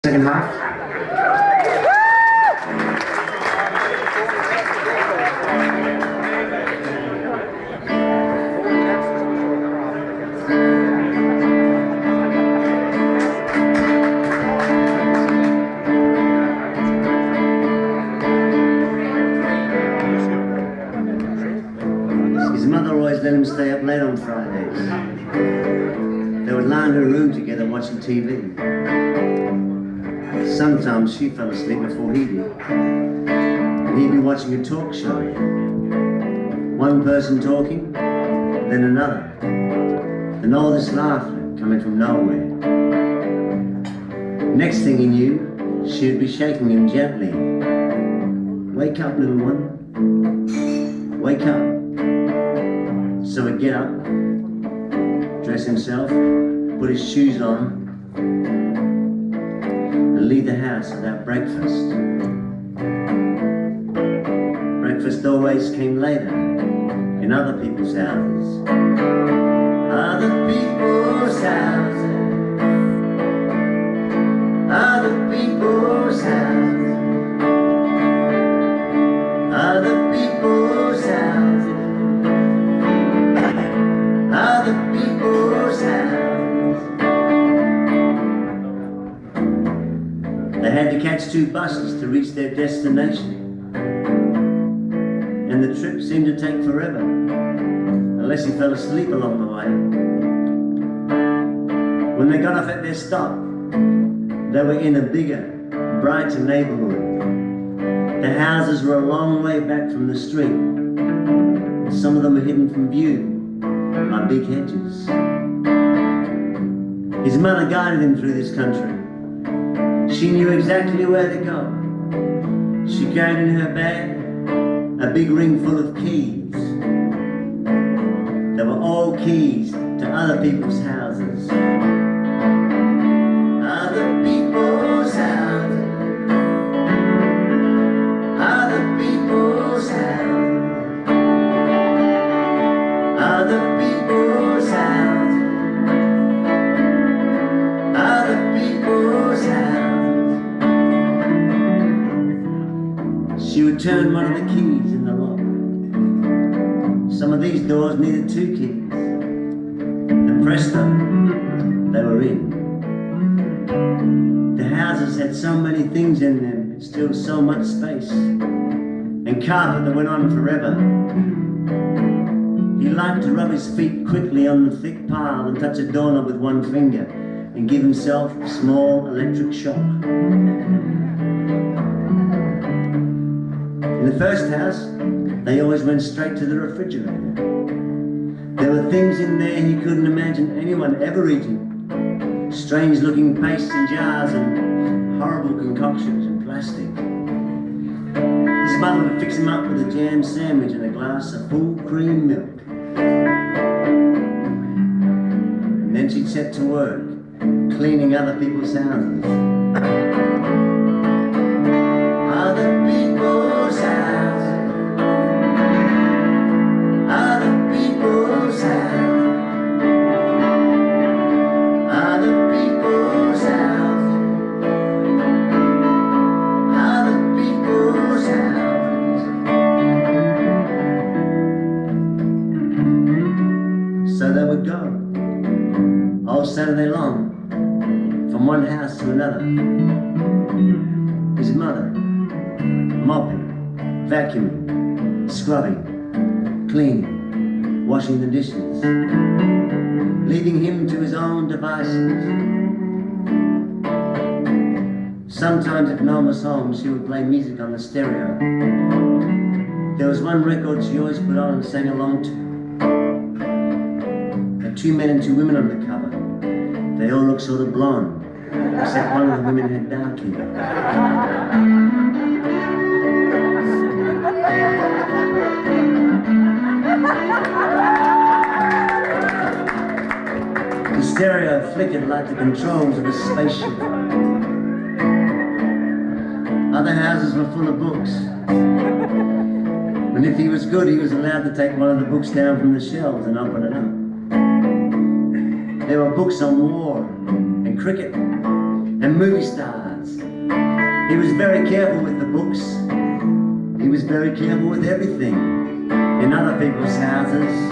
Second half. His mother always let him stay up late on Fridays. They would lie in her room together watching TV. Sometimes she fell asleep before he did. And he'd be watching a talk show. One person talking, then another. And all this laughter coming from nowhere. Next thing he knew, she would be shaking him gently. Wake up, little one. Wake up. So he'd get up, dress himself, put his shoes on, and leave the house without breakfast. Breakfast always came later, in other people's houses. Other people's houses. Other people's houses. Other people's houses. Other people's houses. They had to catch 2 buses to reach their destination. And the trip seemed to take forever, unless he fell asleep along the way. When they got off at their stop, they were in a bigger, brighter neighborhood. The houses were a long way back from the street. And some of them were hidden from view by big hedges. His mother guided him through this country. She knew exactly where to go. She carried in her bag a big ring full of keys. They were all keys to other people's houses. Other people's houses. Other people's houses. Other people's houses. Other people's houses. She would turn one of the keys in the lock. Some of these doors needed 2 keys. And presto, they were in. The houses had so many things in them, and still so much space. And carpet that went on forever. He liked to rub his feet quickly on the thick pile and touch a doorknob with one finger and give himself a small electric shock. In the first house, they always went straight to the refrigerator. There were things in there he couldn't imagine anyone ever eating. Strange looking pastes in jars and horrible concoctions in plastic. His mother would fix him up with a jam sandwich and a glass of full cream milk. And then she'd set to work, cleaning other people's houses. Other people's houses. Other people's houses. Other people's houses. Other people's houses. So they would go all Saturday long, from one house to another. His mother mopping, vacuuming, scrubbing, cleaning, washing the dishes, leaving him to his own devices. Sometimes if no one was home, she would play music on the stereo. There was one record she always put on and sang along to. There were 2 men and 2 women on the cover. They all looked sort of blonde, except one of the women had dark hair. The stereo flickered like the controls of a spaceship. Other houses were full of books. And if he was good, he was allowed to take one of the books down from the shelves and open it up. There were books on war and cricket, and movie stars. He was very careful with the books. He was very careful with everything in other people's houses.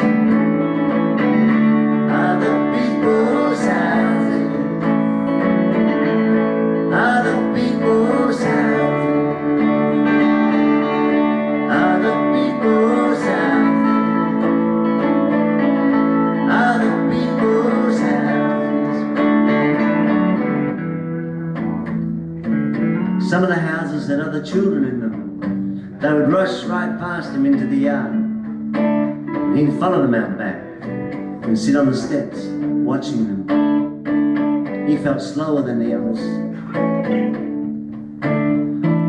Other people's houses. Other people's houses. Other people's houses. Other people's houses. Some of the houses had other children in them. They would rush right past him into the yard. And he'd follow them out back and sit on the steps, watching them. He felt slower than the others.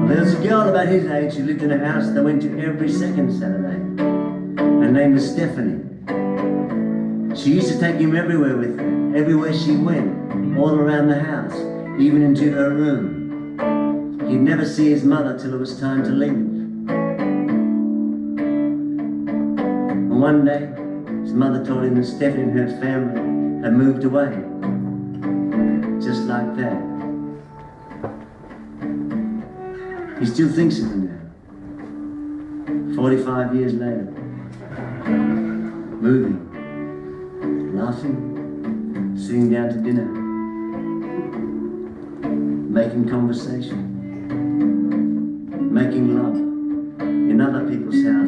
Well, there was a girl about his age who lived in a house they went to every second Saturday. Her name was Stephanie. She used to take him everywhere with her, everywhere she went, all around the house, even into her room. He'd never see his mother till it was time to leave. And one day, his mother told him that Stephanie and her family had moved away. Just like that. He still thinks of her now. 45 years later. Moving. Laughing. Sitting down to dinner. Making conversation. Making love in other people's houses.